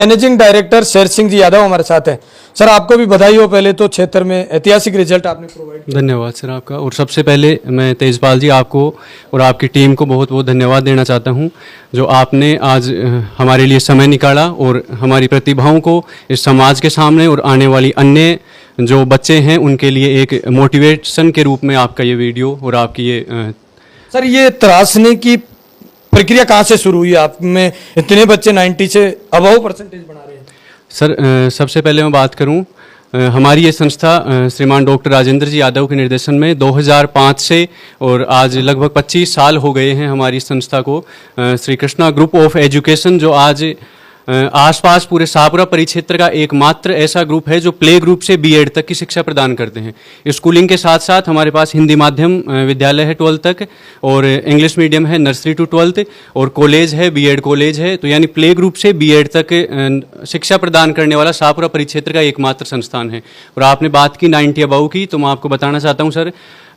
Managing director Sher Singh ji Yadav हमारे साथ हैं। सर आपको भी बधाई हो, पहले तो क्षेत्र में ऐतिहासिक रिजल्ट आपने प्रोवाइड किया। धन्यवाद सर आपका। और सबसे पहले मैं तेजपाल जी आपको और आपकी टीम को बहुत बहुत धन्यवाद देना चाहता हूं, जो आपने आज हमारे लिए समय निकाला और हमारी प्रतिभाओं को इस समाज के सामने और आने वाली अन्य जो बच्चे हैं उनके लिए एक मोटिवेशन के रूप में आपका ये वीडियो और आपकी ये सर ये तराशने की प्रक्रिया कहाँ से शुरू हुई? आप में इतने बच्चे 90 से अबव परसेंटेज बना रहे हैं। सर सबसे पहले मैं बात करूं, हमारी ये संस्था श्रीमान डॉक्टर राजेंद्र जी यादव के निर्देशन में 2005 से और आज लगभग 25 साल हो गए हैं हमारी संस्था को। Shri Krishna group of education जो आज आसपास पूरे शाहपुरा परिक्षेत्र का एकमात्र ऐसा ग्रुप है जो प्ले ग्रुप से बीएड तक की शिक्षा प्रदान करते हैं। स्कूलिंग के साथ साथ हमारे पास हिंदी माध्यम विद्यालय है 12 तक, और इंग्लिश मीडियम है नर्सरी टू 12, और कॉलेज है, बीएड कॉलेज है। तो यानी प्ले ग्रुप से बीएड तक शिक्षा प्रदान करने वाला शाहपुरा परिक्षेत्र का एकमात्र संस्थान है। और आपने बात की 90 अबव की, तो मैं आपको बताना चाहता हूँ सर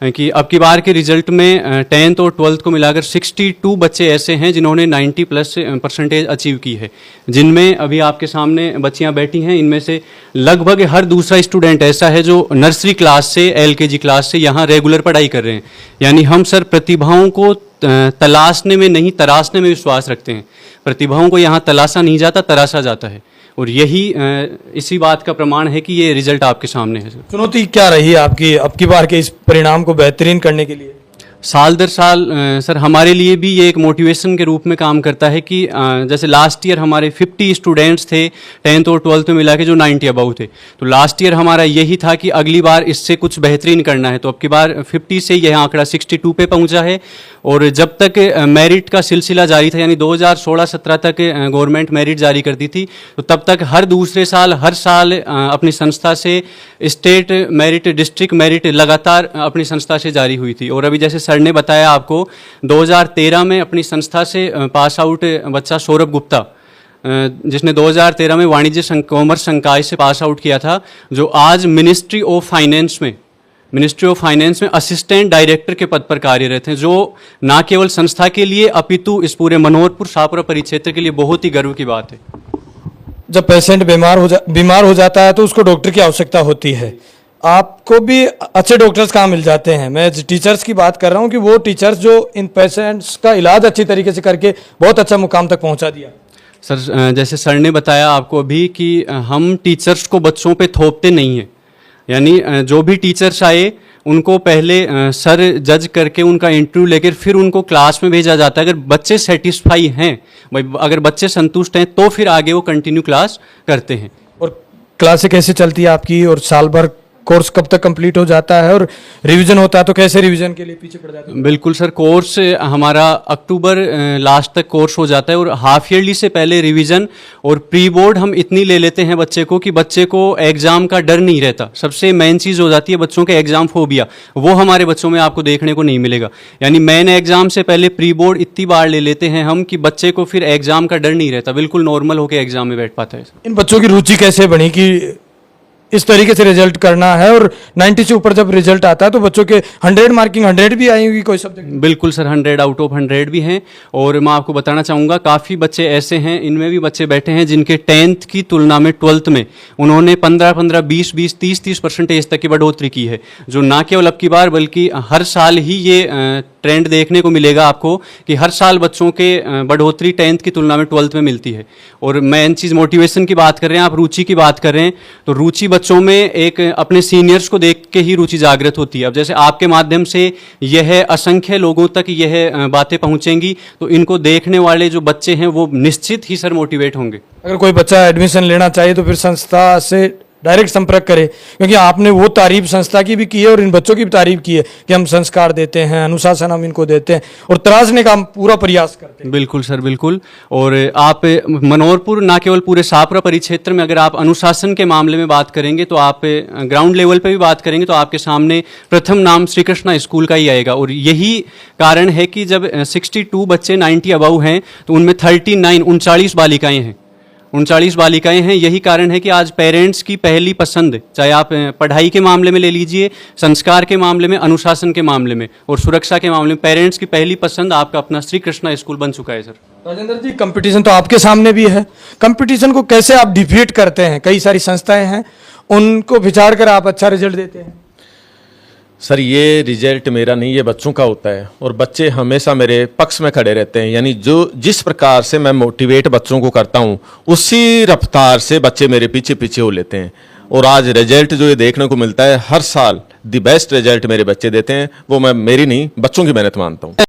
कि अब की बार के रिजल्ट में 10th और 12th को मिलाकर 62 बच्चे ऐसे हैं जिन्होंने 90+ % अचीव की है, जिनमें अभी आपके सामने बच्चियां बैठी हैं। इनमें से लगभग हर दूसरा स्टूडेंट ऐसा है जो नर्सरी क्लास से एलकेजी क्लास से यहाँ रेगुलर पढ़ाई कर रहे हैं। यानी हम सर प्रतिभाओं को तलाशने में नहीं, तराशने में विश्वास रखते हैं। प्रतिभाओं को यहाँ तलाशा नहीं जाता, तराशा जाता है। और यही इसी बात का प्रमाण है कि ये रिजल्ट आपके सामने है। चुनौती क्या रही आपकी अब की बार के इस परिणाम को बेहतरीन करने के लिए? साल दर साल सर हमारे लिए भी ये एक मोटिवेशन के रूप में काम करता है कि जैसे लास्ट ईयर हमारे 50 स्टूडेंट्स थे 10th और 12th में मिला के जो 90 अबव थे। तो लास्ट ईयर हमारा यही था कि अगली बार इससे कुछ बेहतरीन करना है। तो अब की बार 50 से यह आंकड़ा 62 पे पहुंचा है। और जब तक मेरिट का सिलसिला जारी था, यानी 2016-17 तक गवर्नमेंट मेरिट जारी करती थी, तो तब तक हर दूसरे साल हर साल अपनी संस्था से स्टेट मेरिट, डिस्ट्रिक्ट मेरिट लगातार अपनी संस्था से जारी हुई थी। और अभी जैसे सर ने बताया आपको, 2013 में अपनी संस्था से पास आउट बच्चा सौरभ गुप्ता, जिसने 2013 में वाणिज्य कॉमर्स संकाय से पास आउट किया था, जो आज मिनिस्ट्री ऑफ फाइनेंस में असिस्टेंट डायरेक्टर के पद पर कार्यरत हैं, जो ना केवल संस्था के लिए अपितु इस पूरे मनोहरपुर शाहपुरा परिक्षेत्र के लिए बहुत ही गर्व की बात है। जब पेशेंट बीमार हो जाता है तो उसको डॉक्टर की आवश्यकता होती है। आपको भी अच्छे डॉक्टर्स कहाँ मिल जाते हैं? मैं टीचर्स की बात कर रहा हूँ कि वो टीचर्स जो इन पेशेंट्स का इलाज अच्छी तरीके से करके बहुत अच्छा मुकाम तक पहुँचा दिया। सर जैसे सर ने बताया आपको अभी कि हम टीचर्स को बच्चों पे थोपते नहीं हैं। यानी जो भी टीचर्स आए उनको पहले सर जज करके उनका इंटरव्यू लेकर फिर उनको क्लास में भेजा जाता है। अगर बच्चे सेटिस्फाई हैं, अगर बच्चे संतुष्ट हैं, तो फिर आगे वो कंटिन्यू क्लास करते हैं। और क्लासें कैसे चलती है आपकी, और साल भर कोर्स कब तक कंप्लीट हो जाता है, और रिवीजन होता है तो कैसे रिवीजन के लिए पीछे पड़ जाते हैं? बिल्कुल सर, कोर्स हमारा अक्टूबर लास्ट तक कोर्स हो जाता है, और हाफ ईयरली से पहले रिवीजन और प्री बोर्ड हम इतनी ले लेते हैं बच्चे को कि बच्चे को एग्जाम का डर नहीं रहता। सबसे मेन चीज़ हो जाती है बच्चों के एग्जाम फोबिया, वो हमारे बच्चों में आपको देखने को नहीं मिलेगा। यानी मेन एग्जाम से पहले प्री बोर्ड इतनी बार ले लेते हैं हम कि बच्चे को फिर एग्जाम का डर नहीं रहता, बिल्कुल नॉर्मल होकर एग्जाम में बैठ पाता है। इन बच्चों की रुचि कैसे बनी कि इस तरीके से रिजल्ट करना है, और 90 से ऊपर जब रिजल्ट आता है तो बच्चों के 100 मार्किंग 100 भी आई होगी कोई सब्जेक्ट? बिल्कुल सर, 100 आउट ऑफ 100 भी हैं। और मैं आपको बताना चाहूँगा काफ़ी बच्चे ऐसे हैं, इनमें भी बच्चे बैठे हैं जिनके 10th की तुलना में 12th में उन्होंने 15-15, 20-20, 30-30% तक की बढ़ोतरी की है, जो ना केवल अब की बार बल्कि हर साल ही ये ट्रेंड देखने को मिलेगा आपको कि हर साल बच्चों के बढ़ोतरी 10th की तुलना में 12th में मिलती है। और मेन चीज़ मोटिवेशन की बात कर रहे हैं आप, रुचि की बात कर रहे हैं, तो रुचि बच्चों में एक अपने सीनियर्स को देख के ही रुचि जागृत होती है। अब जैसे आपके माध्यम से यह असंख्य लोगों तक यह बातें पहुंचेंगी, तो इनको देखने वाले जो बच्चे हैं वो निश्चित ही सर मोटिवेट होंगे। अगर कोई बच्चा एडमिशन लेना चाहिए तो फिर संस्था से डायरेक्ट संपर्क करें, क्योंकि आपने वो तारीफ संस्था की भी की है और इन बच्चों की भी तारीफ की है कि हम संस्कार देते हैं, अनुशासन हम इनको देते हैं और तराशने का हम पूरा प्रयास करते हैं। बिल्कुल सर, बिल्कुल। और आप मनोहरपुर ना केवल पूरे शाहपुरा परिक्षेत्र में अगर आप अनुशासन के मामले में बात करेंगे, तो आप ग्राउंड लेवल पे भी बात करेंगे तो आपके सामने प्रथम नाम श्री कृष्णा स्कूल का ही आएगा। और यही कारण है कि जब 62 बच्चे 90 अबव हैं तो उनमें 39 बालिकाएं हैं, 39 बालिकाएं हैं। यही कारण है कि आज पेरेंट्स की पहली पसंद, चाहे आप पढ़ाई के मामले में ले लीजिए, संस्कार के मामले में, अनुशासन के मामले में और सुरक्षा के मामले में, पेरेंट्स की पहली पसंद आपका अपना श्री कृष्णा स्कूल बन चुका है सर। राजेंद्र जी, कंपटीशन तो आपके सामने भी है, कंपटीशन को कैसे आप डिफीट करते हैं? कई सारी संस्थाएं हैं, उनको विचार कर आप अच्छा रिजल्ट देते हैं। सर ये रिजल्ट मेरा नहीं, ये बच्चों का होता है और बच्चे हमेशा मेरे पक्ष में खड़े रहते हैं। यानी जो जिस प्रकार से मैं मोटिवेट बच्चों को करता हूँ उसी रफ्तार से बच्चे मेरे पीछे पीछे हो लेते हैं। और आज रिजल्ट जो ये देखने को मिलता है, हर साल द बेस्ट रिजल्ट मेरे बच्चे देते हैं, वो मैं मेरी नहीं बच्चों की मेहनत मानता हूँ।